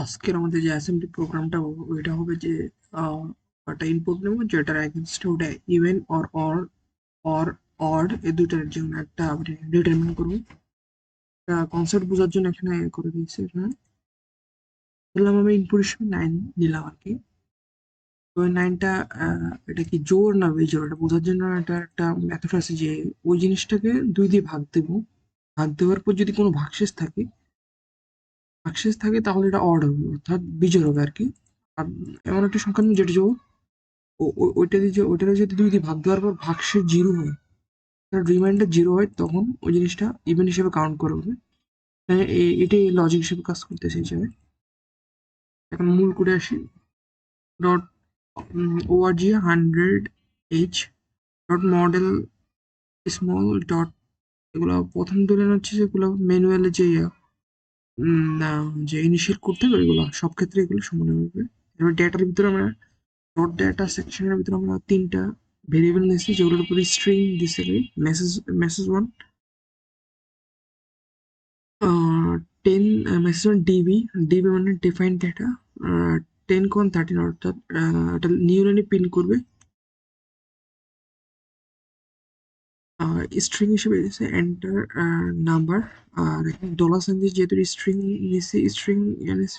আজকের আমাদের যে অ্যাসেম্বলি প্রোগ্রামটা ওইটা হবে যে একটা ইনপুট নেব যেটার এগেনস্টে ওটা ইভেন অর অড এই দুইটার জন্য একটা আপনি ডিটারমিন করবো। কনসেপ্ট বোঝার জন্য এখানে করে দিয়েছি। এখানে বললাম আমি ইনপুট হিসেবে 9 নিলাম আর কি। তো ওই 9টা এটা কি জোর না বেজোর এটা বোঝার জন্য এটা একটা মেথড আছে যে ওই জিনিসটাকে 2 দিয়ে ভাগ দেবো। ভাগ দেওয়ার পর যদি কোনো ভাগশেষ থাকে তাহলে এটা অড হবে, অর্থাৎ বিজোড় হবে আর কি। আর এমন একটা সংখ্যা নেই যেটা জোড়। ওইটাতে যদি 2 দিয়ে ভাগ দেওয়ার পর ভাগশেষ 0 হয়, রিমাইন্ডার 0 হয়, তখন ওই জিনিসটা ইভেন হিসেবে কাউন্ট করা হবে। এটাই লজিক হিসেবে কাজ করতেছে হিসেবে। এখন মূল কোডে আসি। Dot org 100h dot model small dot, এগুলো প্রথম ধরেন হচ্ছে যেগুলো ম্যানুয়ালে যে ইনিশিয়েট করতে হবে এগুলো সব ক্ষেত্রে এগুলো সমান হবে। এবার ডেটার ভিতরে আমরা ডট ডেটা সেকশনের ভিতরে আমরা 3টা ভেরিয়েবল নিয়েছি যেগুলোর উপরে স্ট্রিং দিছে। মেসেজ মেসেজ 1 10 মেসেজ 1 ডিবি মানে ডিফাইন্ড ডেটা 10:13 অর্থাৎ এটা নিউ লাইনে প্রিন্ট করবে। স্ট্রিং হিসেবে দিয়েছে এন্টার নাম্বার। আর এখানে ডলার সাইন দিয়ে যেহেতু স্ট্রিং নিয়েছে, স্ট্রিং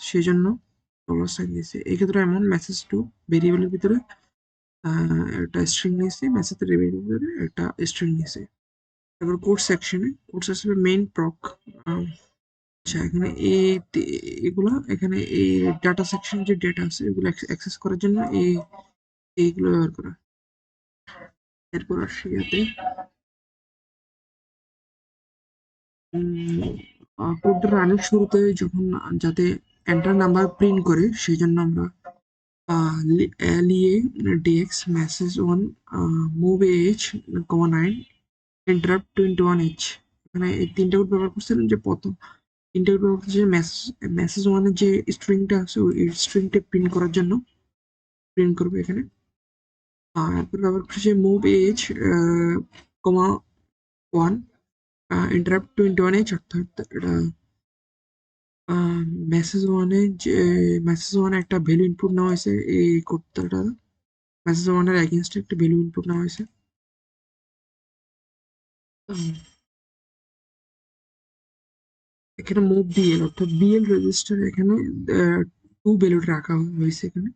সেই জন্য ডলার সাইন দিয়েছে। এক্ষেত্রে এমন মেসেজ টু ভেরিয়েবলের ভিতরে একটা স্ট্রিং নিয়েছে, মেসেজ ভেরিয়েবলের ভিতরে একটা স্ট্রিং নিয়েছে। তারপর কোড সেকশনে মেইন প্রক। আচ্ছা, এখানে এগুলা এখানে এই ডাটা সেকশন যে ডেটা আছে এগুলো অ্যাক্সেস করার জন্য এইগুলো ব্যবহার করা। এরপর আসি ইয়াতে কোডটা রানের শুরুতে যখন যাতে এন্টার নাম্বার প্রিন্ট করে সেই জন্য আমরা লিয়ে DX message 1 move H, 9 interrupt 21h। এখানে এই 3টা কোড ব্যবহার করছিলাম। যে প্রথম 3টা কোড ব্যবহার করছে মেসেজ 1 এর যে স্ট্রিংটা আছে ওই স্ট্রিংটা প্রিন্ট করার জন্য প্রিন্ট করবে এখানে। এরপর ব্যবহার করছে মুভ এইচ, 1 ইন্টারাপ্ট 21h, অর্থাৎ এটা মেসেজ ওয়ানে যে মেসেজ ওয়ানে একটা ভ্যালু ইনপুট নেওয়া হয়েছে। এই কোডটা মেসেজ ওয়ানের এগেনস্টে একটা ভ্যালু ইনপুট নেওয়া হয়েছে। এখানে মুভ বিএল অর্থাৎ বিএল রেজিস্টার এখানে 2 ভ্যালু রাখা হয়েছে এখানে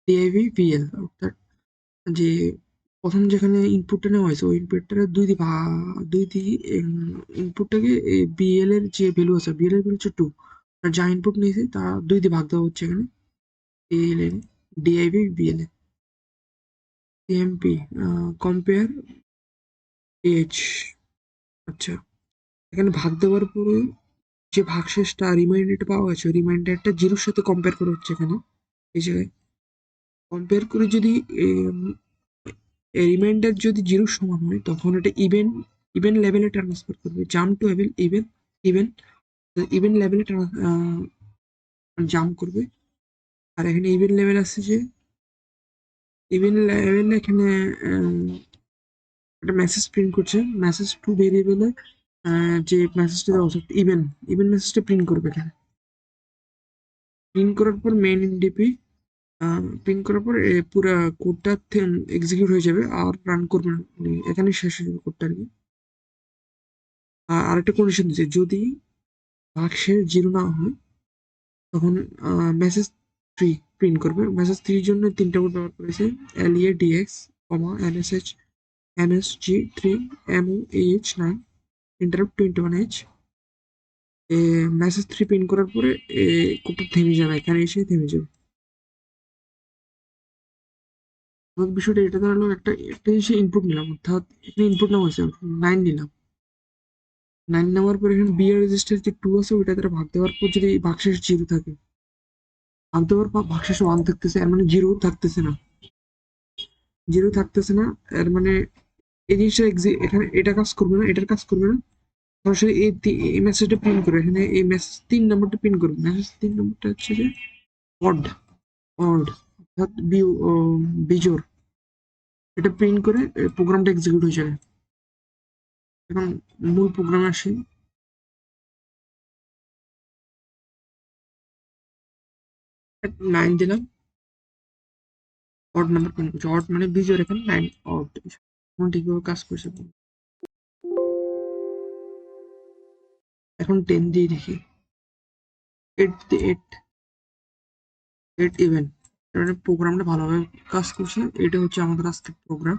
ডিআইভি বিএল, অর্থাৎ যে প্রথম যেখানে ইনপুটটা নেওয়া হয়েছে ওই ইনপুটটা দুই দিয়ে ইনপুটটাকে বিএল এর যে ভ্যালু আছে, বিএল এর ভ্যালু হচ্ছে 2, আর যা ইনপুট নিয়েছে তা 2 দিয়ে ভাগ দেওয়া হচ্ছে এখানে এই লাইনে ডিআইভি বিএল এ। CMP compare H. আচ্ছা, এখানে ভাগ দেওয়ার পরে যে ভাগশেষটা রিমাইন্ডারটা পাওয়া গেছে রিমাইন্ডারটা 0-র সাথে কম্পেয়ার করা হচ্ছে এখানে এই জায়গায়। কম্পেয়ার করে যদি রিমাইন্ডার যদি 0-র সমান হয় তখন এটা ইভেন লেভেলে ট্রান্সফার করবে। Jump to even even even লেভেলে জাম্প করবে। আর এখানে ইভেন লেভেল আছে যে ইভেন লেভেলে এখানে একটা মেসেজ প্রিন্ট করছে। মেসেজ টু ভেরিয়েবলে যে মেসেজটা দেওয়া আছে ইভেন মেসেজটা প্রিন্ট করবে এখানে। প্রিন্ট করার পর মেইন এনডিপি প্রিন্ট করার পর পুরো কোডটা এক্সিকিউট হয়ে যাবে আর রান করবে না, মানে এখানে শেষ হয়ে যাবে কোডটা আর কি। আরেকটা কন্ডিশন দিচ্ছে, যদি ভাগশেষ 0 না হয় তখন মেসেজ 3 প্রিন্ট করবে। মেসেজ 3 জন্য 3টা কোড ব্যবহার করেছে LEA DX, MSH MSG 3 MOH 9 interrupt 21h। Message 3 print করার পরে কোডটা থেমে যাবে, এখানে এসে থেমে যাবে। বিষয়টা এটা দাঁড়ালো একটা জিনিস ইনপুট নিলাম, অর্থাৎ এখানে ইনপুট নেওয়া হয়েছে 9 নিলাম। 9 নেওয়ার পর এখানে বি এর রেজিস্টার যে 2 আছে ওইটা দ্বারা ভাগ দেওয়ার পর যদি ভাগশেষ 0 থাকে, ভাগ দেওয়ার পর ভাগশেষ 1 থাকতেছে, এর মানে 0 থাকতেছে না। 0 থাকতেছে না এর মানে এই জিনিসটা এখানে এটা কাজ করবে না, এটার কাজ করবে না। সরাসরি এই মেসেজটা প্রিন্ট করবে। এখানে এই মেসেজ 3 নম্বরটা প্রিন্ট করবে। মেসেজ 3 নম্বরটা হচ্ছে যে অড অড অর্থাৎ বিজোড়। এটা প্রিন্ট করে প্রোগ্রামটা এক্সিকিউট হয়ে যাবে। এখন মূল প্রোগ্রামে আসি। 9 দিলাম, অড নাম্বার প্রিন্ট করছে, অড মানে বিজোড়, এখানে 9 অড। ঠিকভাবে কাজ করছে। এখন 10 দিয়ে দেখি, 8 দিয়ে 8 ইভেন, মানে প্রোগ্রামটা ভালোভাবে কাজ করছে। এটা হচ্ছে আমাদের আজকের প্রোগ্রাম।